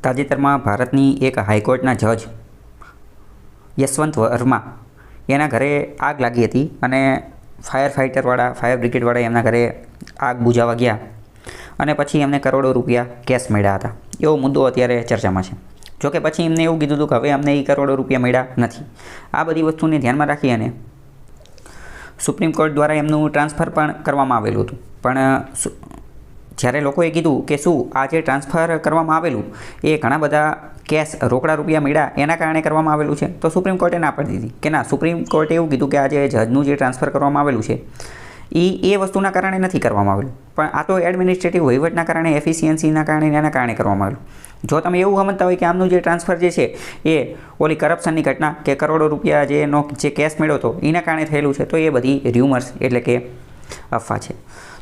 તાજેતરમાં ભારતની એક હાઈકોર્ટના જજ યશવંત વર્મા એના ઘરે આગ લાગી હતી અને ફાયર બ્રિગેડવાળા એમના ઘરે આગ બુઝાવવા ગયા અને પછી એમને કરોડો રૂપિયા કેશ મળ્યા હતા. એવો મુદ્દો અત્યારે ચર્ચામાં છે. જોકે પછી એમને એવું કીધું હતું કે હવે અમને એ કરોડો રૂપિયા મળ્યા નથી. આ બધી વસ્તુને ધ્યાનમાં રાખી અને સુપ્રીમ કોર્ટ દ્વારા એમનું ટ્રાન્સફર પણ કરવામાં આવેલું હતું. પણ જ્યારે લોકોએ કીધું કે શું આ જે ટ્રાન્સફર કરવામાં આવેલું એ ઘણા બધા કેશ રોકડા રૂપિયા મળ્યા એના કારણે કરવામાં આવેલું છે, તો સુપ્રીમ કોર્ટે ના પાડી દીધી કે ના. સુપ્રીમ કોર્ટે એવું કીધું કે આ જે જજનું જે ટ્રાન્સફર કરવામાં આવેલું છે એ વસ્તુના કારણે નથી કરવામાં આવેલું, પણ આ તો એડમિનિસ્ટ્રેટિવ વહીવટના કારણે, એફિશિયન્સીના કારણે એના કારણે કરવામાં આવેલું. જો તમે એવું સમજતા હોય કે આમનું જે ટ્રાન્સફર જે છે એ ઓલી કરપ્શનની ઘટના કે કરોડો રૂપિયા જે કેશ મળ્યો હતો એના કારણે થયેલું છે, તો એ બધી ર્યુમર્સ એટલે કે અફવા છે.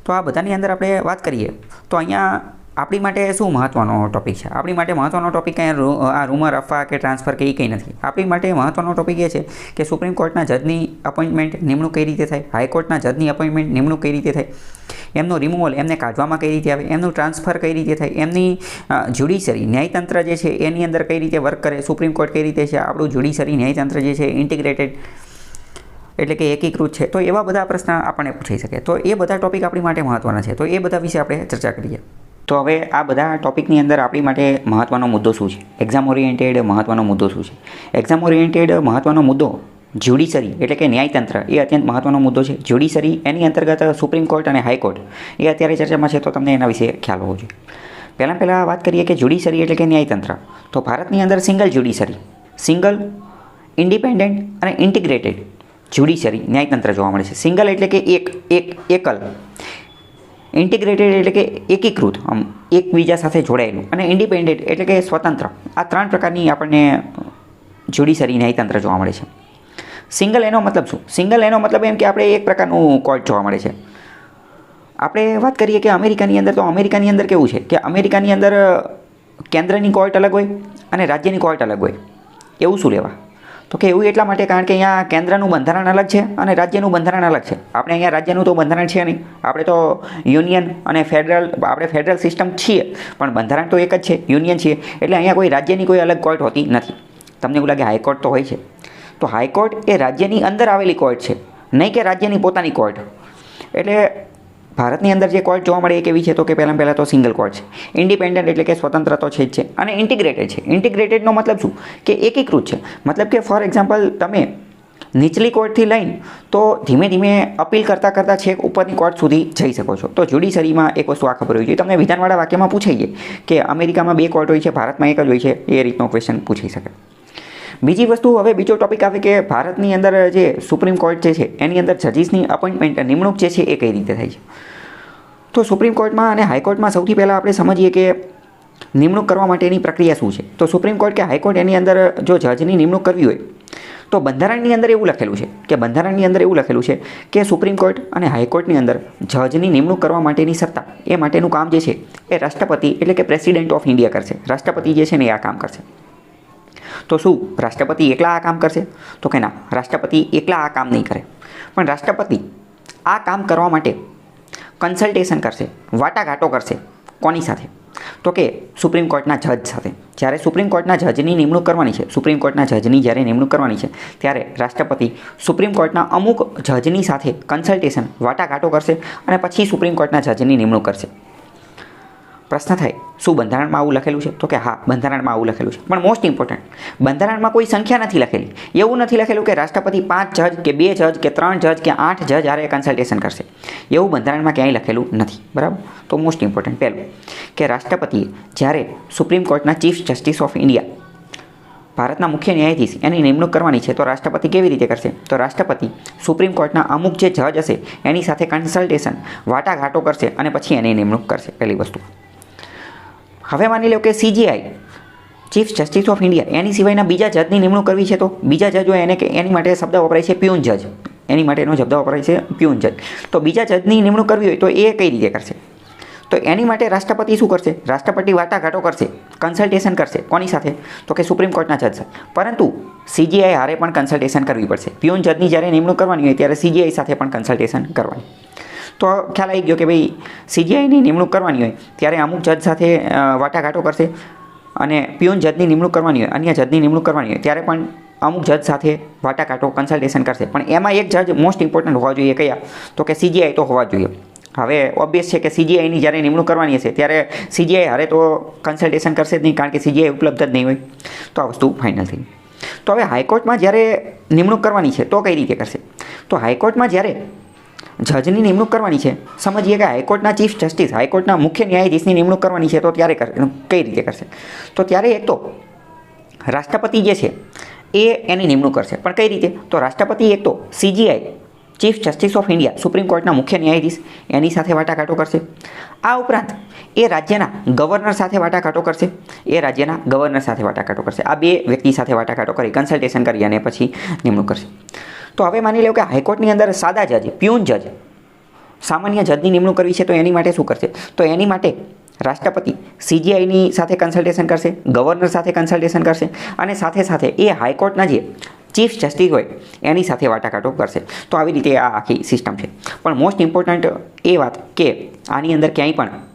તો આ બધાની અંદર આપણે વાત કરીએ તો અહીંયા આપણી માટે શું મહત્ત્વનો ટૉપિક છે? આપણી માટે મહત્ત્વનો ટૉપિક કંઈ આ રૂમર, અફવા કે ટ્રાન્સફર કે એ કંઈ નથી. આપણી માટે મહત્ત્વનો ટૉપિક એ છે કે સુપ્રીમ કોર્ટના જજની અપોઇન્ટમેન્ટ નિમણૂક કઈ રીતે થાય, હાઈકોર્ટના જજની અપોઇન્ટમેન્ટ નિમણૂક કઈ રીતે થાય, એમનો રિમૂવલ એમને કાઢવામાં કઈ રીતે આવે, એમનું ટ્રાન્સફર કઈ રીતે થાય, એમની જ્યુડિશરી ન્યાયતંત્ર જે છે એની અંદર કઈ રીતે વર્ક કરે, સુપ્રીમ કોર્ટ કઈ રીતે છે, આપણું જ્યુડિશરી ન્યાયતંત્ર જે છે ઇન્ટિગ્રેટેડ એટલે કે એકીકૃત છે, તો એવા બધા પ્રશ્ન આપણને પૂછાઈ શકે. તો એ બધા ટૉપિક આપણી માટે મહત્ત્વના છે, તો એ બધા વિશે આપણે ચર્ચા કરીએ. તો હવે આ બધા ટૉપિકની અંદર આપણી માટે મહત્ત્વનો મુદ્દો શું છે? એક્ઝામ ઓરિએન્ટેડ મહત્ત્વનો મુદ્દો શું છે? એક્ઝામ ઓરિએન્ટેડ મહત્ત્વનો મુદ્દો જ્યુડિશરી એટલે કે ન્યાયતંત્ર એ અત્યંત મહત્ત્વનો મુદ્દો છે. જ્યુડિશરી એની અંતર્ગત સુપ્રીમ કોર્ટ અને હાઈકોર્ટ એ અત્યારે ચર્ચામાં છે, તો તમને એના વિશે ખ્યાલ હોવો જોઈએ. પહેલાં વાત કરીએ કે જ્યુડિશરી એટલે કે ન્યાયતંત્ર. તો ભારતની અંદર સિંગલ જ્યુડિશરી, સિંગલ, ઇન્ડિપેન્ડન્ટ અને ઇન્ટિગ્રેટેડ જ્યુડિશરી ન્યાયતંત્ર જોવા મળે છે. સિંગલ એટલે કે એકલ, ઇન્ટિગ્રેટેડ એટલે કે એકીકૃત, એકબીજા સાથે જોડાયેલું, અને ઇન્ડિપેન્ડન્ટ એટલે કે સ્વતંત્ર. આ ત્રણ પ્રકારની આપણને જ્યુડિશરી ન્યાયતંત્ર જોવા મળે છે. સિંગલ એનો મતલબ શું? સિંગલ એનો મતલબ એમ કે આપણે એક પ્રકારનું કોર્ટ જોવા મળે છે. આપણે વાત કરીએ કે અમેરિકાની અંદર, તો અમેરિકાની અંદર કેવું છે કે અમેરિકાની અંદર કેન્દ્રની કોર્ટ અલગ હોય અને રાજ્યની કોર્ટ અલગ હોય. એવું શું લેવા? તો કે એવું એટલા માટે કારણ કે અહીંયા કેન્દ્રનું બંધારણ અલગ છે અને રાજ્યનું બંધારણ અલગ છે. આપણે અહીંયા રાજ્યનું તો બંધારણ છે નહીં, આપણે તો યુનિયન અને આપણે ફેડરલ સિસ્ટમ છીએ, પણ બંધારણ તો એક જ છે, યુનિયન છીએ. એટલે અહીંયા કોઈ રાજ્યની કોઈ અલગ કોર્ટ હોતી નથી. તમને એવું લાગે હાઈકોર્ટ તો હોય છે, તો હાઈકોર્ટ એ રાજ્યની અંદર આવેલી કોર્ટ છે, નહીં કે રાજ્યની પોતાની કોર્ટ. એટલે ભારતની અંદર જે કોર્ટ જોવા મળે એ કેવી છે? તો કે પહેલાં તો સિંગલ કોર્ટ છે. ઇન્ડિપેન્ડન્ટ એટલે કે સ્વતંત્ર તો છે જ છે, અને ઇન્ટિગ્રેટેડ છે. ઇન્ટિગ્રેટેડનો મતલબ શું? કે એકીકૃત છે. મતલબ કે ફોર એક્ઝામ્પલ તમે નીચલી કોર્ટથી લઈને તો ધીમે ધીમે અપીલ કરતાં છેક ઉપરની કોર્ટ સુધી જઈ શકો છો. તો જ્યુડિશરીમાં એક વસ્તુ આ ખબર હોવી જોઈએ. તમને વિધાનવાળા વાક્યમાં પૂછાઈએ કે અમેરિકામાં 2 કોર્ટ હોય છે, ભારતમાં એક જ હોય છે, એ રીતનો ક્વેશ્ચન પૂછાઈ શકે. બીજી વસ્તુ, હવે બીજો ટોપિક આવે કે ભારતની અંદર જે સુપ્રીમ કોર્ટ જે છે એની અંદર જજીસની અપોઇન્ટમેન્ટ નિમણૂક જે છે એ કઈ રીતે થાય છે? તો સુપ્રીમ કોર્ટમાં અને હાઈકોર્ટમાં સૌથી પહેલાં આપણે સમજીએ કે નિમણૂક કરવા માટેની પ્રક્રિયા શું છે. તો સુપ્રીમ કોર્ટ કે હાઈકોર્ટ એની અંદર જો જજની નિમણૂક કરવી હોય તો બંધારણની અંદર એવું લખેલું છે કે સુપ્રીમ કોર્ટ અને હાઈકોર્ટની અંદર જજની નિમણૂક કરવા માટેની સત્તા એ માટેનું કામ જે છે એ રાષ્ટ્રપતિ એટલે કે પ્રેસિડેન્ટ ઓફ ઇન્ડિયા કરશે. રાષ્ટ્રપતિ જે છે ને એ આ કામ કરશે. તો શું રાષ્ટ્રપતિ એકલા આ કામ કરશે? તો કે ના, રાષ્ટ્રપતિ એકલા આ કામ નહીં કરે, પણ રાષ્ટ્રપતિ આ કામ કરવા માટે કન્સલ્ટેશન કરશે, વાટાઘાટો કરશે. કોની સાથે? તો કે સુપ્રીમ કોર્ટના જજ સાથે. જ્યારે સુપ્રીમ કોર્ટના જજની નિમણૂક કરવાની છે, સુપ્રીમ કોર્ટના જજની જ્યારે નિમણૂક કરવાની છે ત્યારે રાષ્ટ્રપતિ સુપ્રીમ કોર્ટના અમુક જજની સાથે કન્સલ્ટેશન, વાટાઘાટો કરશે અને પછી સુપ્રીમ કોર્ટના જજની નિમણૂક કરશે. પ્રશ્ન થાય, શું બંધારણમાં આવું લખેલું છે? તો કે હા, બંધારણમાં આવું લખેલું છે. પણ મોસ્ટ ઇમ્પોર્ટન્ટ, બંધારણમાં કોઈ સંખ્યા નથી લખેલી. એવું નથી લખેલું કે રાષ્ટ્રપતિ 5 જજ કે 2 જજ કે 3 જજ કે 8 જજ હારે કન્સલ્ટેશન કરશે. એવું બંધારણમાં ક્યાંય લખેલું નથી. બરાબર? તો મોસ્ટ ઇમ્પોર્ટન્ટ પહેલું કે રાષ્ટ્રપતિએ જ્યારે સુપ્રીમ કોર્ટના ચીફ જસ્ટિસ ઓફ ઇન્ડિયા, ભારતના મુખ્ય ન્યાયાધીશ, એની નિમણૂક કરવાની છે, તો રાષ્ટ્રપતિ કેવી રીતે કરશે? તો રાષ્ટ્રપતિ સુપ્રીમ કોર્ટના અમુક જે જજ હશે એની સાથે કન્સલ્ટેશન, વાટાઘાટો કરશે અને પછી એની નિમણૂક કરશે. પહેલી વસ્તુ. હવે માની લો કે CJI, chief justice of India, એની સિવાયના બીજા જજની નિમણૂક કરવી છે, તો બીજા જજ હોય એની માટે શબ્દ વપરાય છે પ્યુન જજ. એની માટેનો શબ્દ વપરાય છે પ્યુન જજ. તો બીજા જજની નિમણૂક કરવી હોય તો એ કઈ રીતે કરશે? તો એની માટે રાષ્ટ્રપતિ શું કરશે? રાષ્ટ્રપતિ વાટાઘાટો કરશે, કન્સલ્ટેશન કરશે. કોની સાથે? તો કે સુપ્રીમ કોર્ટના જજ સાથે. પરંતુ CJI હારે પણ કન્સલ્ટેશન કરવી પડશે. પ્યુન જજની જ્યારે નિમણૂક કરવાની હોય ત્યારે CJI સાથે પણ કન્સલ્ટેશન કરવાની. તો ખ્યાલ આવી ગયો કે ભાઈ CJIની નિમણૂક કરવાની હોય ત્યારે અમુક જજ સાથે વાટાઘાટો કરશે, અને પ્યુન જજની નિમણૂક કરવાની હોય, અન્ય જજની નિમણૂક કરવાની હોય ત્યારે પણ અમુક જજ સાથે વાટાઘાટો કન્સલ્ટેશન કરશે. પણ એમાં એક જજ મોસ્ટ ઇમ્પોર્ટન્ટ હોવા જોઈએ, કયા? તો કે CJI તો હોવા જોઈએ. હવે ઓબ્વિયસ છે કે CJIની જ્યારે નિમણૂક કરવાની હશે ત્યારે CJI હારે તો કન્સલ્ટેશન કરશે જ નહીં, કારણ કે CJI ઉપલબ્ધ જ નહીં હોય. તો આ વસ્તુ ફાઇનલ થઈ. તો હવે હાઈકોર્ટમાં જ્યારે નિમણૂક કરવાની છે તો કઈ રીતે કરશે? તો હાઈકોર્ટમાં જ્યારે જજની નિમણૂક કરવાની છે, સમજીએ કે હાઈકોર્ટના ચીફ જસ્ટિસ, હાઈકોર્ટના મુખ્ય ન્યાયાધીશની નિમણૂક કરવાની છે, તો ત્યારે કઈ રીતે કરશે? તો ત્યારે એક તો રાષ્ટ્રપતિ જે છે એ એની નિમણૂક કરશે. પણ કઈ રીતે? તો રાષ્ટ્રપતિ એક તો CJI, chief justice of India, supreme કોર્ટના મુખ્ય ન્યાયાધીશ, એની સાથે વાટાઘાટો કરશે. આ ઉપરાંત એ રાજ્યના ગવર્નર સાથે વાટાઘાટો કરશે. આ બે વ્યક્તિ સાથે વાટાઘાટો કરી, કન્સલ્ટેશન કરી અને પછી નિમણૂક કરશે. તો હવે માની લો કે હાઈકોર્ટની અંદર સાદા જજ, પ્યુન જજ, સામાન્ય જજની નિમણૂક કરવી છે, તો એની માટે શું કરશે? તો એની માટે રાષ્ટ્રપતિ CJIની સાથે કન્સલ્ટેશન કરશે, ગવર્નર સાથે કન્સલ્ટેશન કરશે અને સાથે સાથે એ હાઈકોર્ટના જે ચીફ જસ્ટિસ હોય એની સાથે વાટાઘાટો કરશે. તો આવી રીતે આ આખી સિસ્ટમ છે. પણ મોસ્ટ ઇમ્પોર્ટન્ટ એ વાત કે આની અંદર ક્યાંય પણ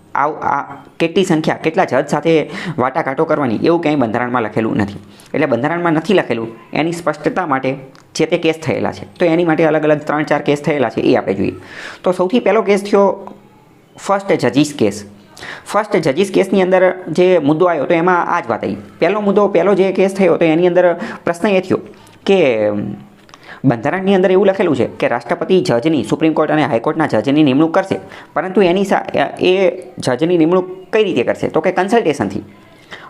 કેટલી સંખ્યા, કેટલા જજ સાથે વાટાઘાટો કરવાની એવું ક્યાંય બંધારણમાં લખેલું નથી. એટલે બંધારણમાં નથી લખેલું એની સ્પષ્ટતા માટે જે તે કેસ થયેલા છે. તો એની માટે અલગ અલગ 3-4 કેસ થયેલા છે, એ આપણે જોઈએ. તો સૌથી પહેલો કેસ થયો ફર્સ્ટ જજીસ કેસ. ફર્સ્ટ જજીસ કેસની અંદર જે મુદ્દો આવ્યો તો એમાં આ જ વાત આવી. પહેલો જે કેસ થયો તો એની અંદર પ્રશ્ન એ થયો કે બંધારણની અંદર એવું લખેલું છે કે રાષ્ટ્રપતિ જજની, સુપ્રીમ કોર્ટ અને હાઈકોર્ટના જજની નિમણૂક કરશે, પરંતુ એ જજની નિમણૂક કઈ રીતે કરશે? તો કે કન્સલ્ટેશનથી.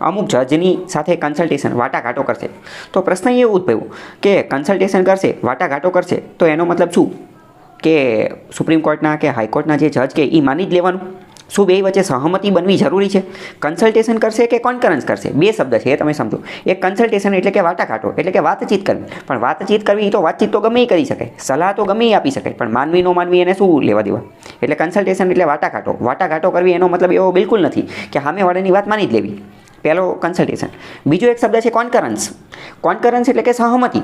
અમુક જજની સાથે કન્સલ્ટેશન, વાટાઘાટો કરશે. તો પ્રશ્ન એ ઉદ્ભવ્યો કે કન્સલ્ટેશન કરશે, વાટાઘાટો કરશે, તો એનો મતલબ શું? કે સુપ્રીમ કોર્ટના કે હાઈકોર્ટના જે જજ કે એ માની જ લેવાનું? શું બે વચ્ચે સહમતિ બનવી જરૂરી છે? કન્સલ્ટેશન કરશે કે કોન્કરન્સ કરશે? બે શબ્દ છે, એ તમે સમજો. એક કન્સલ્ટેશન એટલે કે વાટાઘાટો, એટલે કે વાતચીત કરવી. પણ વાતચીત કરવી તો વાતચીત તો ગમે એ કરી શકાય, સલાહ તો ગમે એ આપી શકાય, પણ માનવી નો માનવી એને શું લેવા દેવા? એટલે કન્સલ્ટેશન એટલે વાટાઘાટો કરવી. એનો મતલબ એવો બિલકુલ નથી કે સામેવાળાની વાત માની જ લેવી. પહેલો કન્સલ્ટેશન. બીજો એક શબ્દ છે કોન્કરન્સ. કોન્કરન્સ એટલે કે સહમતિ.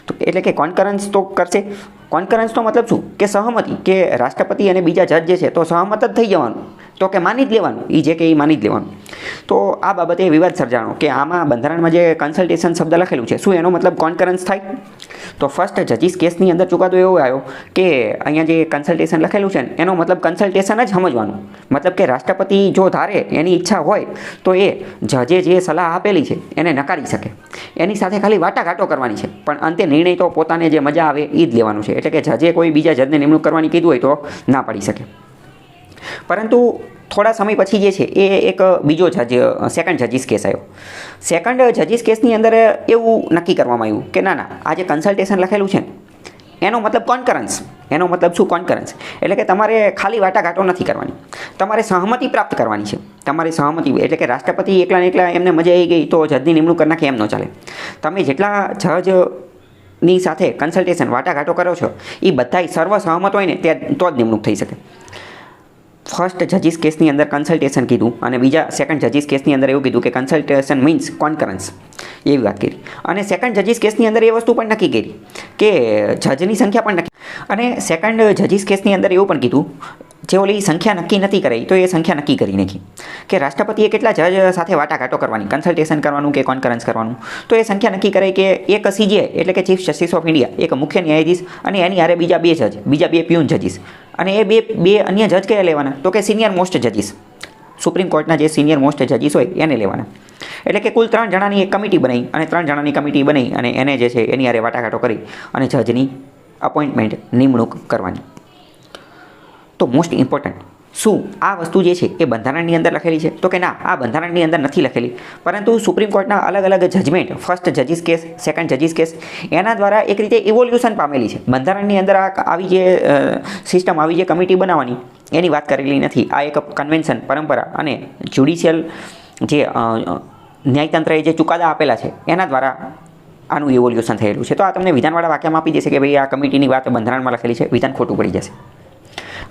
તો એટલે કે કોન્કરન્સ તો કરશે. કોન્કરન્સનો મતલબ શું? કે સહમતિ, કે રાષ્ટ્રપતિ અને બીજા જજ જે છે તો સહમત જ થઈ જવાનું, તો કે માની જ લેવાનું, એ જે કે એ માની જ લેવાનું. તો આ બાબતે વિવાદ સર્જાણો કે આમાં બંધારણમાં જે કન્સલ્ટેશન શબ્દ લખેલું છે શું એનો મતલબ કોન્કરન્સ થાય? તો ફર્સ્ટ જજીસ કેસની અંદર ચુકાદો એવો આવ્યો કે અહીંયા જે કન્સલ્ટેશન લખેલું છે એનો મતલબ કન્સલ્ટેશન જ સમજવાનું. મતલબ કે રાષ્ટ્રપતિ જો ધારે, એની ઈચ્છા હોય તો એ જજે જે સલાહ આપેલી છે એને નકારી શકે. એની સાથે ખાલી વાટાઘાટો કરવાની છે, પણ અંતે નિર્ણય તો પોતાને જે મજા આવે એ જ લેવાનું છે. એટલે કે જજે કોઈ બીજા જજને નિમણૂક કરવાની કીધું હોય તો ના પાડી શકે. પરંતુ થોડા સમય પછી જે છે એ એક બીજો સેકન્ડ જજીસ કેસ આવ્યો. સેકન્ડ જજીસ કેસની અંદર એવું નક્કી કરવામાં આવ્યું કે ના, આ જે કન્સલ્ટેશન લખેલું છે એનો મતલબ કોન્કરન્સ. એનો મતલબ શું? કોન્કરન્સ એટલે કે તમારે ખાલી વાટાઘાટો નથી કરવાની, તમારે સહમતિ પ્રાપ્ત કરવાની છે. તમારી સહમતિ એટલે કે રાષ્ટ્રપતિ એકલા ને એકલા એમને મજા આવી ગઈ તો જજની નિમણૂક કરી નાખે, એમ ન ચાલે. તમે જેટલા જજની સાથે કન્સલ્ટેશન, વાટાઘાટો કરો છો એ બધા સર્વ સહમત હોય ને તો જ નિમણૂક થઈ શકે. ફર્સ્ટ જજીસ કેસની અંદર કન્સલ્ટેશન કીધું અને બીજા સેકન્ડ જજીસ કેસની અંદર એવું કીધું કે કન્સલ્ટેશન મીન્સ કોન્કરન્સ, એવી વાત કરી. અને સેકન્ડ જજીસ કેસની અંદર એ વસ્તુ પણ નક્કી કરી કે જજની સંખ્યા પણ નક્કી. અને સેકન્ડ જજીસ કેસની અંદર એવું પણ કીધું જે ઓલી સંખ્યા નક્કી નથી કરી તો એ સંખ્યા નક્કી કરી નાખી કે રાષ્ટ્રપતિએ કેટલા જજ સાથે વાટાઘાટો કરવાની, કન્સલ્ટેશન કરવાનું કે કોન્કરન્સ કરવાનું. તો એ સંખ્યા નક્કી કરે કે એક CJI એટલે કે ચીફ જસ્ટિસ ઓફ ઇન્ડિયા, એક મુખ્ય ન્યાયાધીશ અને એની હારે બીજા બે પ્યુન જજીસ. અને એ બે અન્ય જજ કયા લેવાના? તો કે સિનિયર મોસ્ટ જજીસ, સુપ્રીમ કોર્ટના જે સિનિયર મોસ્ટ જજીસ હોય એને લેવાના. એટલે કે કુલ 3 જણાની એક કમિટી બનાવી અને 3 જણાની કમિટી બનાવી અને એને જે છે એની હારે વાટાઘાટો કરી અને જજની અપોઇન્ટમેન્ટ, નિમણૂક કરવાની. તો મોસ્ટ ઇમ્પોર્ટન્ટ, શું આ વસ્તુ જે છે એ બંધારણની અંદર લખેલી છે? તો કે ના, આ બંધારણની અંદર નથી લખેલી. પરંતુ સુપ્રીમ કોર્ટના અલગ અલગ judgement, first જજીસ case, second જજીસ case, એના દ્વારા એક રીતે ઇવોલ્યુશન પામેલી છે. બંધારણની અંદર આવી જે સિસ્ટમ, આવી જે કમિટી બનાવવાની એની વાત કરેલી નથી. આ એક કન્વેન્શન, પરંપરા અને જ્યુડિશિયલ જે ન્યાયતંત્રએ જે ચુકાદા આપેલા છે એના દ્વારા આનું ઇવોલ્યુશન થયેલું છે. તો આ તમને વિધાનવાળા વાક્યમાં આપી દેશે કે ભાઈ આ કમિટીની વાત બંધારણમાં લખેલી છે, વિધાન ખોટું પડી જશે.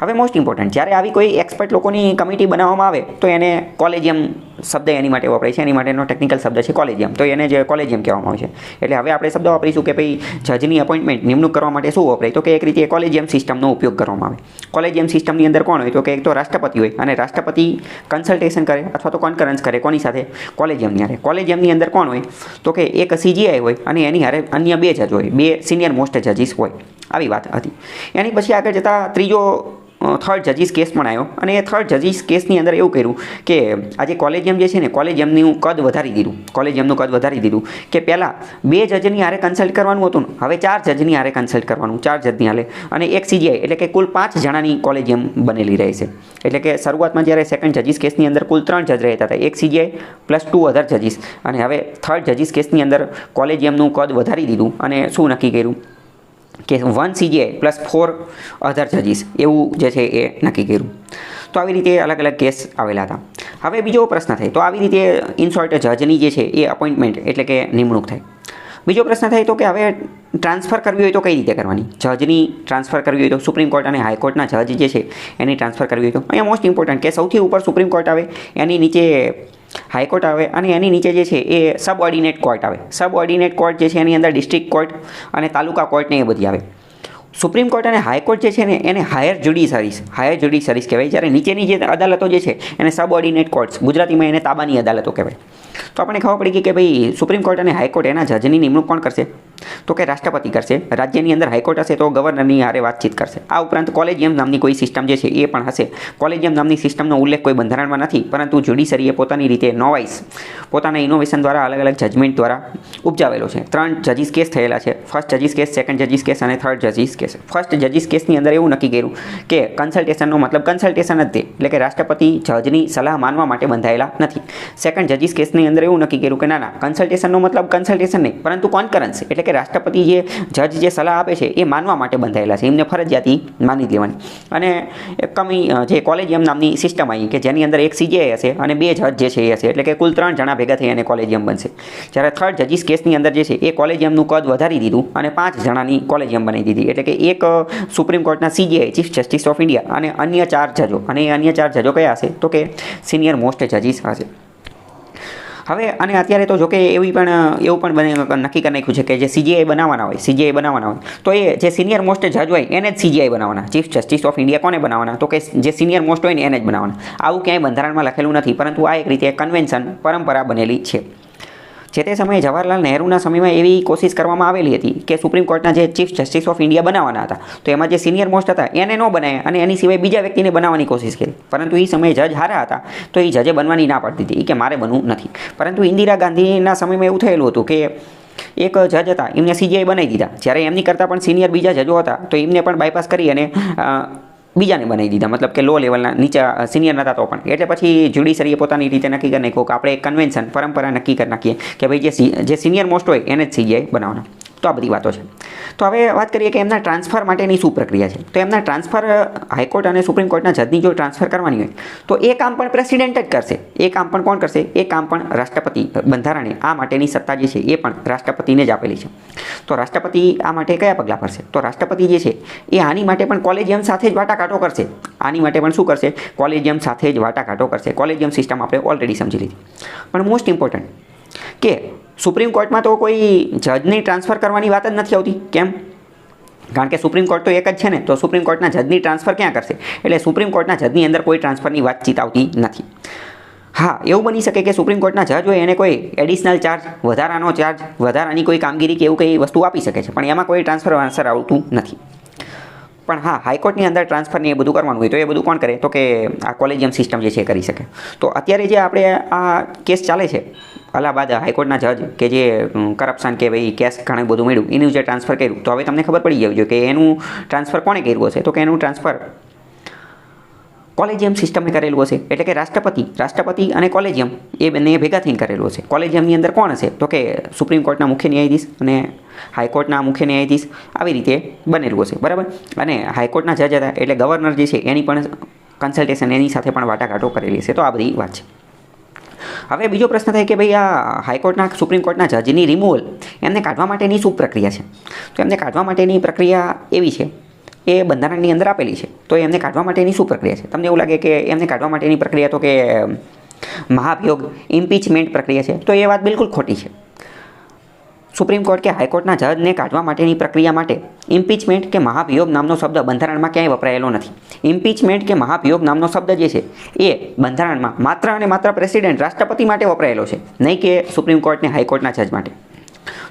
હવે મોસ્ટ ઇમ્પોર્ટન્ટ, જ્યારે આવી કોઈ એક્સપર્ટ લોકોની કમિટી બનાવવામાં આવે તો એને કોલેજિયમ શબ્દ એની માટે વપરાય છે, એની માટેનો ટેકનિકલ શબ્દ છે કોલેજિયમ. તો એને જે કોલેજિયમ કહેવામાં આવે છે. એટલે હવે આપણે શબ્દ વાપરીશું કે ભાઈ જજની અપોઇન્ટમેન્ટ નિમણૂક કરવા માટે શું વપરાય, તો કે એક રીતે કોલેજિયમ સિસ્ટમનો ઉપયોગ કરવામાં આવે. કોલેજિયમ સિસ્ટમની અંદર કોણ હોય, તો કે એક તો રાષ્ટ્રપતિ હોય, અને રાષ્ટ્રપતિ કન્સલ્ટેશન કરે અથવા તો કોન્ફરન્સ કરે કોની સાથે, કોલેજિયમની હારે. કોલેજિયમની અંદર કોણ હોય, તો કે એક CGI હોય અને એની હારે અન્ય 2 જજ હોય, 2 સિનિયર મોસ્ટ જજીસ હોય. આવી વાત હતી. એની પછી આગળ જતાં ત્રીજો થર્ડ જજીસ કેસ પણ આવ્યો, અને એ થર્ડ જજીસ કેસની અંદર એવું કર્યું કે આજે કોલેજિયમ જે છે ને, કોલેજિયમનું કદ વધારી દીધું. કે પહેલાં 2 જજની હારે કન્સલ્ટ કરવાનું હતું ને, હવે 4 જજની હારે કન્સલ્ટ કરવાનું, 4 જજની હારે, અને એક CGI, એટલે કે કુલ 5 જણાની કોલેજિયમ બનેલી રહે છે. એટલે કે શરૂઆતમાં જ્યારે સેકન્ડ જજીસ કેસની અંદર કુલ 3 જજ રહેતા હતા, એક CGI પ્લસ 2 અધર જજીસ, અને હવે થર્ડ જજીસ કેસની અંદર કોલેજિયમનું કદ વધારી દીધું અને શું નક્કી કર્યું કે 1 CGI પ્લસ 4 અધર જજીસ એવું જે છે એ નક્કી કર્યું. તો આવી રીતે અલગ અલગ કેસ આવેલા હતા. હવે બીજો પ્રશ્ન થાય, તો આવી રીતે ઇન શોર્ટ જજની જે છે એ અપોઇન્ટમેન્ટ એટલે કે નિમણૂક થાય. બીજો પ્રશ્ન થાય તો કે હવે ટ્રાન્સફર કરવી હોય તો કઈ રીતે કરવાની, જજની ટ્રાન્સફર કરવી હોય તો સુપ્રીમ કોર્ટ અને હાઈકોર્ટના જજ જે છે એની ટ્રાન્સફર કરવી હોય તો અહીંયા મોસ્ટ ઇમ્પોર્ટન્ટ કે સૌથી ઉપર સુપ્રીમ કોર્ટ આવે, એની નીચે હાઈકોર્ટ આવે, અને એની નીચે જે છે એ સબઓર્ડિનેટ કોર્ટ આવે. સબઓર્ડિનેટ કોર્ટ જે છે એની અંદર ડિસ્ટ્રિક્ટ કોર્ટ અને તાલુકા કોર્ટ ને એ બધી આવે. સુપ્રીમ કોર્ટ અને હાઈકોર્ટ જે છે ને એને હાયર જ્યુડિશરીઝ કહેવાય, જ્યારે નીચેની જે અદાલતો જે છે એને સબઓર્ડિનેટ કોર્ટ્સ, ગુજરાતીમાં એને તાબાની અદાલતો કહેવાય. તો આપણને ખબર પડી ગઈ કે ભાઈ સુપ્રીમ કોર્ટ અને હાઈકોર્ટ એના જજની નિમણૂક કોણ કરશે, તો કે રાષ્ટ્રપતિ કરશે. રાજ્યની અંદર હાઈકોર્ટ હશે તો ગવર્નરની હારે વાતચીત કરશે. આ ઉપરાંત કોલેજિયમ નામની કોઈ સિસ્ટમ જે છે એ પણ હશે. કોલેજિયમ નામની સિસ્ટમનો ઉલ્લેખ કોઈ બંધારણમાં નથી, પરંતુ જ્યુડિશરીએ પોતાની રીતે નોવાઇસ પોતાના ઇનોવેશન દ્વારા અલગ અલગ જજમેન્ટ દ્વારા ઉપજાવેલો છે. 3 જજીસ કેસ થયેલા છે, ફર્સ્ટ જજીસ કેસ, સેકન્ડ જજીસ કેસ અને થર્ડ જજીસ કેસ. ફર્સ્ટ જજીસ કેસની અંદર એવું નક્કી કર્યું કે કન્સલ્ટેશનનો મતલબ કન્સલ્ટેશન જ તે, એટલે કે રાષ્ટ્રપતિ જજની સલાહ માનવા માટે બંધાયેલા નથી. સેકન્ડ જજીસ કેસની અંદર એવું નક્કી કર્યું કે ના કન્સલ્ટેશનનો મતલબ કન્સલ્ટેશન નહીં, પરંતુ કોન્કરન્સ, એટલે કે રાષ્ટ્રપતિ જજ જે સલાહ આપે છે એ માનવા માટે બંધાયેલા છે, એમને ફરજિયાતી માની લેવાની. અને જે કોલેજિયમ નામની સિસ્ટમ આવી કે જેની અંદર એક CGI હશે અને 2 જજ જે છે એ હશે, એટલે કે કુલ 3 જણા ભેગા થઈ અને કોલેજિયમ બનશે. જ્યારે થર્ડ જજીસ કેસની અંદર જે છે એ કોલેજિયમનું કદ વધારી દીધું અને 5 જણાની કોલેજિયમ બનાવી દીધી, એટલે કે એક સુપ્રીમ કોર્ટના CGI chief justice of India અને અન્ય 4 જજો, અને એ અન્ય 4 જજો કયા હશે, તો કે સિનિયર મોસ્ટ જજીસ હશે. હવે અને અત્યારે તો જોકે એવું પણ નક્કી કરી નાખ્યું છે કે જે CGI બનાવવાના હોય તો એ જે સિનિયર મોસ્ટ જજ હોય એને જ CGI બનાવવાના. ચીફ જસ્ટિસ ઓફ ઇન્ડિયા કોને બનાવવાના, તો કે જે સિનિયર મોસ્ટ હોય ને એને જ બનાવવાના. આવું ક્યાંય બંધારણમાં લખેલું નથી, પરંતુ આ એક રીતે કન્વેન્શન પરંપરા બનેલી છે. જે તે સમયે જવાહરલાલ નહેરુના સમયમાં એવી કોશિશ કરવામાં આવેલી હતી કે સુપ્રીમ કોર્ટના જે ચીફ જસ્ટિસ ઓફ ઇન્ડિયા બનાવવાના હતા, તો એમાં જે સિનિયર મોસ્ટ હતા એને ન બનાવે અને એની સિવાય બીજા વ્યક્તિને બનાવવાની કોશિશ કરી. પરંતુ એ સમયે જજ હારા હતા, તો એ જજે બનવાની ના પાડતી હતી કે મારે બનવું નથી. પરંતુ ઇન્દિરા ગાંધીના સમયમાં એવું થયેલું હતું કે એક જજ હતા, એમને CGI બનાવી દીધા. જ્યારે એમની કરતાં પણ સિનિયર બીજા જજો હતા, તો એમને પણ બાયપાસ કરી અને બીજાને બનાવી દીધા, મતલબ કે લો લેવલના નીચે સિનિયર નહોતા તો પણ. એટલે પછી જ્યુડિશરીએ પોતાની રીતે નક્કી કરી નાખ્યું કે આપણે એક કન્વેન્શન પરંપરા નક્કી કરી નાખીએ કે ભાઈ જે સિનિયર મોસ્ટ હોય એને જ CGI બનાવવાના. તો આ બધી વાતો છે. તો હવે વાત કરીએ કે એમના ટ્રાન્સફર માટેની શું પ્રક્રિયા છે. તો એમના ટ્રાન્સફર હાઈકોર્ટ અને સુપ્રીમ કોર્ટના જજની જો ટ્રાન્સફર કરવાની હોય તો એ કામ પણ પ્રેસિડેન્ટ જ કરશે. એ કામ પણ કોણ કરશે, એ કામ પણ રાષ્ટ્રપતિ. બંધારણે આ માટેની સત્તા જે છે એ પણ રાષ્ટ્રપતિને જ આપેલી છે. તો રાષ્ટ્રપતિ આ માટે કયા પગલાં ભરશે, તો રાષ્ટ્રપતિ જે છે એ આની માટે પણ કોલેજિયમ સાથે જ વાટાઘાટો કરશે. આની માટે પણ શું કરશે, કોલેજિયમ સાથે જ વાટાઘાટો કરશે. કોલેજિયમ સિસ્ટમ આપણે ઓલરેડી સમજી લીધી. પણ મોસ્ટ ઇમ્પોર્ટન્ટ કે સુપ્રીમ કોર્ટમાં તો કોઈ જજની ટ્રાન્સફર કરવાની વાત જ નથી આવતી. કેમ? કારણ કે સુપ્રીમ કોર્ટ તો એક જ છે ને, તો સુપ્રીમ કોર્ટના જજની ટ્રાન્સફર ક્યાં કરશે? એટલે સુપ્રીમ કોર્ટના જજની અંદર કોઈ ટ્રાન્સફરની વાતચીત આવતી નથી. હા, એવું બની શકે કે સુપ્રીમ કોર્ટના જજ હોય એને કોઈ એડિશનલ ચાર્જ, વધારાનો ચાર્જ, વધારાની કોઈ કામગીરી કે એવું કંઈ વસ્તુ આપી શકે છે, પણ એમાં કોઈ ટ્રાન્સફર આન્સર આવતું નથી. પણ હા, હાઈકોર્ટની અંદર ટ્રાન્સફરને એ બધું કરવાનું હોય તો એ બધું કોણ કરે, તો કે આ કોલેજિયમ સિસ્ટમ જે છે એ કરી શકે. તો અત્યારે જે આપણે આ કેસ ચાલે છે અલ્હાબાદ હાઈકોર્ટના જજ કે જે કરપ્શન કે ભાઈ કેસ ઘણું બધું મળ્યું એનું જે ટ્રાન્સફર કર્યું, તો હવે તમને ખબર પડી જવી જોઈએ કે એનું ટ્રાન્સફર કોણે કર્યું હશે, તો કે એનું ટ્રાન્સફર કોલેજિયમ સિસ્ટમે કરેલું હશે. એટલે કે રાષ્ટ્રપતિ અને કોલેજિયમ એ બંને ભેગા થઈને કરેલું હશે. કોલેજિયમની અંદર કોણ હશે, તો કે સુપ્રીમ કોર્ટના મુખ્ય ન્યાયાધીશ અને હાઈકોર્ટના મુખ્ય ન્યાયાધીશ આવી રીતે બનેલું હશે, બરાબર. અને હાઈકોર્ટના જજ હતા એટલે ગવર્નર જે છે એની પણ કન્સલ્ટેશન એની સાથે પણ વાટાઘાટો કરેલી હશે. તો આ બધી વાત છે. હવે બીજો પ્રશ્ન થાય કે ભાઈ આ હાઈકોર્ટના સુપ્રીમ કોર્ટના જજની રિમૂવલ એમને કાઢવા માટેની શું પ્રક્રિયા છે. તો એમને કાઢવા માટેની પ્રક્રિયા એવી છે, એ બંધારણની અંદર આપેલી છે. તો એમને કાઢવા માટેની શું પ્રક્રિયા છે? તમને એવું લાગે કે એમને કાઢવા માટેની પ્રક્રિયા તો કે મહાભિયોગ ઇમ્પીચમેન્ટ પ્રક્રિયા છે, તો એ વાત બિલકુલ ખોટી છે. સુપ્રીમ કોર્ટ કે હાઈકોર્ટના જજને કાઢવા માટેની પ્રક્રિયા માટે ઇમ્પીચમેન્ટ કે મહાભિયોગ નામનો શબ્દ બંધારણમાં ક્યાંય વપરાયેલો નથી. ઇમ્પીચમેન્ટ કે મહાભિયોગ નામનો શબ્દ જે છે એ બંધારણમાં માત્ર અને માત્ર પ્રેસિડેન્ટ રાષ્ટ્રપતિ માટે વપરાયેલો છે, નહીં કે સુપ્રીમ કોર્ટ ને હાઈકોર્ટના જજ માટે.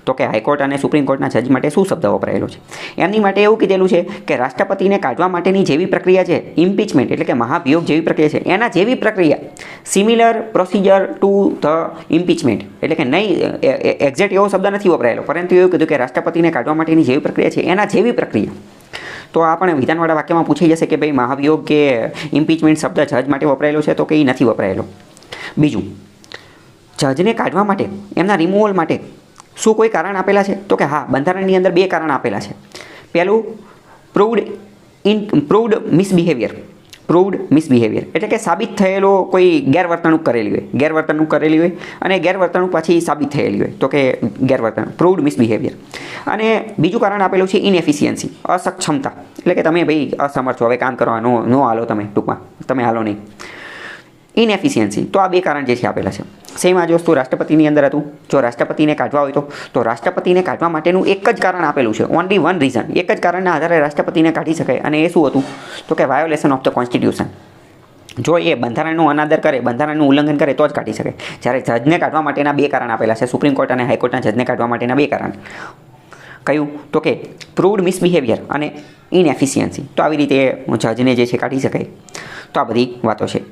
તો કે હાઈકોર્ટ અને સુપ્રીમ કોર્ટના જજ માટે શું શબ્દ વપરાયેલો છે? એમની માટે એવું કીધેલું છે કે રાષ્ટ્રપતિને કાઢવા માટેની જેવી પ્રક્રિયા છે ઇમ્પીચમેન્ટ એટલે કે મહાભિયોગ જેવી પ્રક્રિયા છે એના જેવી પ્રક્રિયા સિમિલર પ્રોસિજર ટુ ધ ઇમ્પીચમેન્ટ એટલે કે નહીં એક્ઝેક્ટ એવો શબ્દ નથી વપરાયેલો, પરંતુ એવું કીધું કે રાષ્ટ્રપતિને કાઢવા માટેની જેવી પ્રક્રિયા છે એના જેવી પ્રક્રિયા. તો આ પણ વિધાનવાળા વાક્યમાં પૂછાઈ જશે કે ભાઈ મહાભિયોગ કે ઇમ્પીચમેન્ટ શબ્દ જજ માટે વપરાયેલો છે, તો કે એ નથી વપરાયેલો. બીજું, જજને કાઢવા માટે એમના રિમૂવલ માટે શું કોઈ કારણ આપેલા છે? તો કે હા, બંધારણની અંદર 2 કારણ આપેલા છે. પહેલું પ્રૂવડ મિસબિહેવિયર. પ્રૂવડ મિસબિહેવિયર એટલે કે સાબિત થયેલો કોઈ ગેરવર્તણૂક કરેલી હોય અને ગેરવર્તણૂક પાછી સાબિત થયેલી હોય, તો કે ગેરવર્તણૂક પ્રૂવડ મિસબિહેવિયર. અને બીજું કારણ આપેલું છે ઇનએફિશિયન્સી, અસક્ષમતા એટલે કે તમે ભાઈ અસમર્થ છો, હવે કામ કરવા નો હાલો, ટૂંકમાં તમે હાલો નહીં, ઇનએફિશિયન્સી. તો આ 2 કારણ જે છે આપેલા છે. સેમ આ જ વસ્તુ રાષ્ટ્રપતિની અંદર હતું. જો રાષ્ટ્રપતિને કાઢવા હોય તો રાષ્ટ્રપતિને કાઢવા માટેનું એક જ કારણ આપેલું છે, ઓનલી વન રીઝન. એક જ કારણના આધારે રાષ્ટ્રપતિને કાઢી શકાય, અને એ શું હતું? તો કે વાયોલેશન ઓફ ધ કોન્સ્ટિટ્યુશન. જો એ બંધારણનો અનાદર કરે, બંધારણનું ઉલ્લંઘન કરે તો જ કાઢી શકાય. જ્યારે જજને કાઢવા માટેના 2 કારણ આપેલા છે, સુપ્રીમ કોર્ટ અને હાઈકોર્ટના જજને કાઢવા માટેના 2 કારણ. કયું? તો કે પ્રૂવડ મિસબિહેવિયર અને ઇનએફિશિયન્સી. તો આવી રીતે જજને જે છે કાઢી શકાય. તો આ બધી વાતો છે.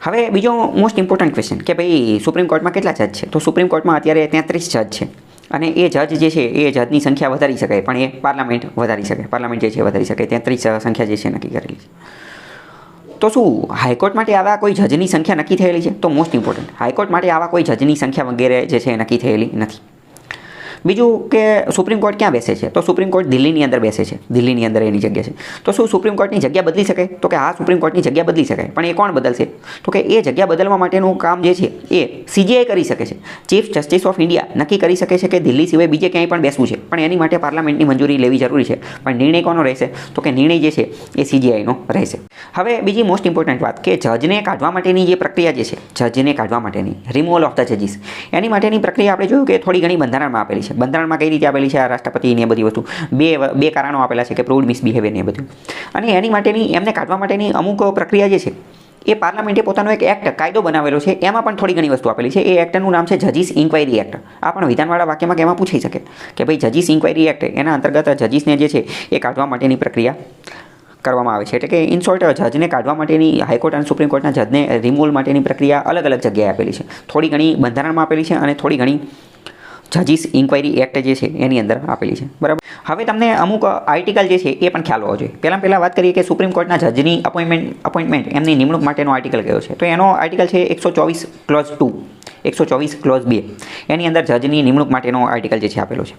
હવે બીજો મોસ્ટ ઇમ્પોર્ટન્ટ ક્વેશ્ચન કે ભાઈ સુપ્રીમ કોર્ટમાં કેટલા જજ છે? તો સુપ્રીમ કોર્ટમાં અત્યારે 33 જજ છે, અને એ જજ જે છે એ જજની સંખ્યા વધારી શકાય, પણ એ પાર્લામેન્ટ વધારી શકે. પાર્લામેન્ટ જે છે વધારી શકે. 33 સંખ્યા જે છે નક્કી કરેલી છે. તો શું હાઈકોર્ટ માટે આવા કોઈ જજની સંખ્યા નક્કી થયેલી છે? તો મોસ્ટ ઇમ્પોર્ટન્ટ, હાઈકોર્ટ માટે આવા કોઈ જજની સંખ્યા વગેરે જે છે નક્કી થયેલી નથી. બીજું કે સુપ્રીમ કોર્ટ ક્યાં બેસે છે? તો સુપ્રીમ કોર્ટ દિલ્હીની અંદર બેસે છે. દિલ્હીની અંદર એની જગ્યા છે. તો શું સુપ્રીમ કોર્ટની જગ્યા બદલી શકાય? તો કે હા, સુપ્રીમ કોર્ટની જગ્યા બદલી શકાય, પણ એ કોણ બદલશે? તો કે એ જગ્યા બદલવા માટેનું કામ જે છે એ CJI કરી શકે છે. ચીફ જસ્ટિસ ઓફ ઇન્ડિયા નક્કી કરી શકે છે કે દિલ્હી સિવાય બીજે ક્યાંય પણ બેસવું છે, પણ એની માટે પાર્લામેન્ટની મંજૂરી લેવી જરૂરી છે. પણ નિર્ણય કોનો રહેશે? તો કે નિર્ણય જે છે એ CJIનો રહેશે. હવે બીજી મોસ્ટ ઇમ્પોર્ટન્ટ વાત કે જજને કાઢવા માટેની જે પ્રક્રિયા જે છે, જજને કાઢવા માટેની રિમૂવલ ઓફ ધ જજીસ, એની માટેની પ્રક્રિયા આપણે જોયું કે થોડી ઘણી બંધારણમાં આપેલી છે. બંધારણમાં કઈ રીતે આપેલી છે? આ રાષ્ટ્રપતિની એ બધી વસ્તુ બે કારણો આપેલા છે કે પ્રૂવડ મિસબિહેવિયર ને એ બધું. અને એની માટેની એમને કાઢવા માટેની અમુક પ્રક્રિયા જે છે એ પાર્લામેન્ટે પોતાનો એક એક્ટ કાયદો બનાવેલો છે, એમાં પણ થોડી ઘણી વસ્તુ આપેલી છે. એ એક્ટનું નામ છે જજીસ ઇન્ક્વાયરી એક્ટ. આ પણ વિધાનવાળા વાક્યમાં કેમાં પૂછાઈ શકે કે ભાઈ જજીસ ઇન્ક્વાયરી એક્ટ, એના અંતર્ગત જજીસને જે છે એ કાઢવા માટેની પ્રક્રિયા કરવામાં આવે છે. એટલે કે ઇન શોર્ટ, જજને કાઢવા માટેની હાઈકોર્ટ અને સુપ્રીમ કોર્ટના જજને રિમૂવલ માટેની પ્રક્રિયા અલગ અલગ જગ્યાએ આપેલી છે. થોડી ઘણી બંધારણમાં આપેલી છે અને થોડી ઘણી જજીસ ઇન્ક્વાયરી એક્ટ જે છે એની અંદર આપેલી છે. બરાબર. હવે તમને અમુક આર્ટિકલ જે છે એ પણ ખ્યાલ હોવો જોઈએ. પહેલાં વાત કરીએ કે સુપ્રીમ કોર્ટના જજની અપોઇન્ટમેન્ટ એમની નિમણૂક માટેનો આર્ટિકલ કયો છે? તો એનો આર્ટિકલ છે 124 ક્લોઝ 2, 124 ક્લોઝ 2. એની અંદર જજની નિમણૂક માટેનો આર્ટિકલ જે છે આપેલો છે.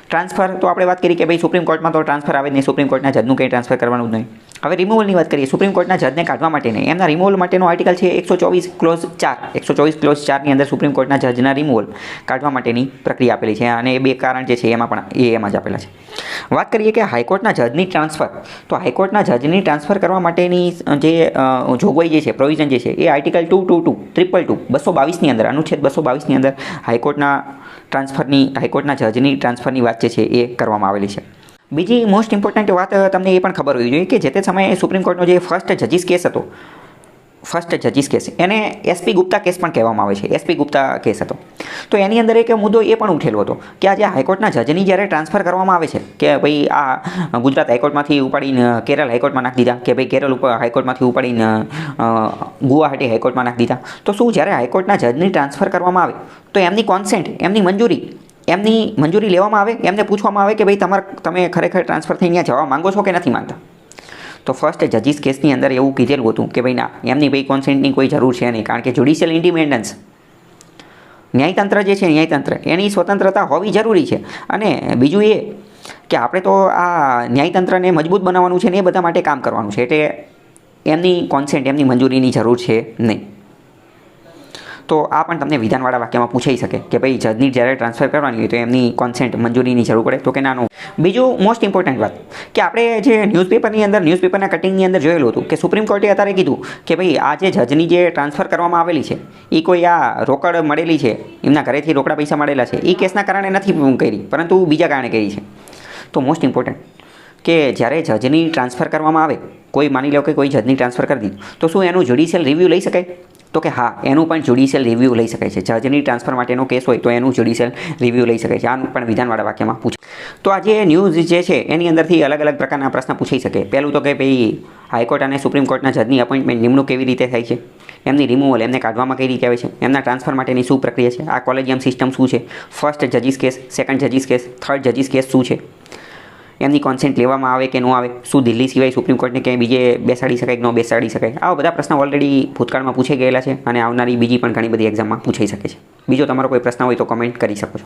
ટ્રાન્સફર તો આપણે વાત કરી કે ભાઈ સુપ્રીમ કોર્ટમાં તો ટ્રાન્સફર આવે જ નહીં, સુપ્રીમ કોર્ટના જજનું કંઈ ટ્રાન્સફર કરવાનું જ નહીં. હવે રિમૂવલની વાત કરીએ. સુપ્રીમ કોર્ટના જજને કાઢવા માટેને એમના રિમૂવલ માટેનો આર્ટિકલ છે 124 ક્લોઝ 4. 124 ક્લોઝ 4ની અંદર સુપ્રીમ કોર્ટના જજના રિમૂવલ કાઢવા માટેની પ્રક્રિયા આપેલી છે, અને એ 2 કારણ જે છે એમાં પણ એમાં જ આપેલા છે. વાત કરીએ કે હાઈકોર્ટના જજની ટ્રાન્સફર, તો હાઈકોર્ટના જજની ટ્રાન્સફર કરવા માટેની જે જોગવાઈ જે છે, પ્રોવિઝન જે છે એ આર્ટિકલ 222, 222ની અંદર, અનુચ્છેદ 222ની અંદર હાઈકોર્ટના જજની ટ્રાન્સફરની વાત જે છે એ કરવામાં આવેલી છે. બીજી મોસ્ટ ઇમ્પોર્ટન્ટ વાત તમને એ પણ ખબર હોવી જોઈએ કે જે તે સમયે સુપ્રીમ કોર્ટનો જે ફર્સ્ટ જજીસ કેસ હતો, એને SP ગુપ્તા કેસ પણ કહેવામાં આવે છે. SP ગુપ્તા કેસ હતો. તો એની અંદર એક મુદ્દો એ પણ ઉઠેલો હતો કે આ જે હાઈકોર્ટના જજની જ્યારે ટ્રાન્સફર કરવામાં આવે છે કે ભાઈ આ ગુજરાત હાઈકોર્ટમાંથી ઉપાડીને કેરળ હાઈકોર્ટમાં નાખી દીધા, કે ભાઈ કેરળ હાઈકોર્ટમાંથી ઉપાડીને ગુવાહાટી હાઈકોર્ટમાં નાખી દીધા, તો શું જ્યારે હાઈકોર્ટના જજની ટ્રાન્સફર કરવામાં આવે તો એમની કોન્સેન્ટ, એમની મંજૂરી લેવામાં આવે, એમને પૂછવામાં આવે કે ભાઈ તમે ખરેખર ટ્રાન્સફર થઈને અહીંયા જવા માંગો છો કે નથી માંગતા? તો ફર્સ્ટ જજીસ કેસની અંદર એવું કીધેલું હતું કે ભાઈ ના, એમની ભાઈ કોન્સેન્ટની કોઈ જરૂર છે નહીં, કારણ કે જ્યુડિશિયલ ઇન્ડિપેન્ડન્સ, ન્યાયતંત્ર જે છે ન્યાયતંત્ર એની સ્વતંત્રતા હોવી જરૂરી છે. અને બીજું એ કે આપણે તો આ ન્યાયતંત્રને મજબૂત બનાવવાનું છે ને એ બધા માટે કામ કરવાનું છે, એટલે એમની કોન્સેન્ટ, એમની મંજૂરીની જરૂર છે નહીં. તો આ પણ તમને વિધાનવાળા વાક્યમાં પૂછાઈ શકે કે ભાઈ જજની જ્યારે ટ્રાન્સફર કરવાની હોય તો એમની કોન્સેન્ટ મંજૂરીની જરૂર પડે તો કે નાનું. બીજું મોસ્ટ ઇમ્પોર્ટન્ટ વાત કે આપણે જે ન્યૂઝપેપરના કટિંગની અંદર જોયેલું હતું કે સુપ્રીમ કોર્ટે અત્યારે કીધું કે ભાઈ આ જે જજની જે ટ્રાન્સફર કરવામાં આવેલી છે એ કોઈ આ રોકડ મળેલી છે, એમના ઘરેથી રોકડા પૈસા મળેલા છે, એ કેસના કારણે નથી કરી, પરંતુ બીજા કારણે કરી છે. તો મોસ્ટ ઇમ્પોર્ટન્ટ કે જ્યારે જજની ટ્રાન્સફર કરવામાં આવે, કોઈ માની લો કે કોઈ જજની ટ્રાન્સફર કરી દીધું, તો શું એનું જ્યુડિશિયલ રિવ્યૂ લઈ શકાય? તો કે હા, એનું પણ જ્યુડિશિયલ રિવ્યૂ લઈ શકાય છે. જજની ટ્રાન્સફર માટેનો કેસ હોય તો એનું જ્યુડિશિયલ રિવ્યૂ લઈ શકાય છે. આનું પણ વિધાનવાળા વાક્યમાં પૂછે. તો આ જે ન્યૂઝ જે છે એની અંદરથી અલગ અલગ પ્રકારના પ્રશ્ન પૂછાઈ શકે. પહેલું તો કે ભાઈ હાઈકોર્ટ અને સુપ્રીમ કોર્ટના જજની અપોઇન્ટમેન્ટ નિમણૂક કેવી રીતે થાય છે, એમની રિમૂવલ, એમને કાઢવામાં કઈ રીતે આવે છે, એમના ટ્રાન્સફર માટેની શું પ્રક્રિયા છે, આ કોલેજિયમ સિસ્ટમ શું છે, first જજીસ case, second જજીસ case, third જજીસ case શું છે, એમની કોન્સેન્ટ લેવામાં આવે કે ન આવે, શું દિલ્હી સિવાય સુપ્રીમ કોર્ટને ક્યાંય બીજે બેસાડી શકાય કે ન બેસાડી શકાય, આવા બધા પ્રશ્નો ઓલરેડી ભૂતકાળમાં પૂછાઈ ગયેલા છે અને આવનારી બીજી પણ ઘણી બધી એક્ઝામમાં પૂછાઈ શકે છે. બીજો તમારો કોઈ પ્રશ્ન હોય તો કમેન્ટ કરી શકો છો.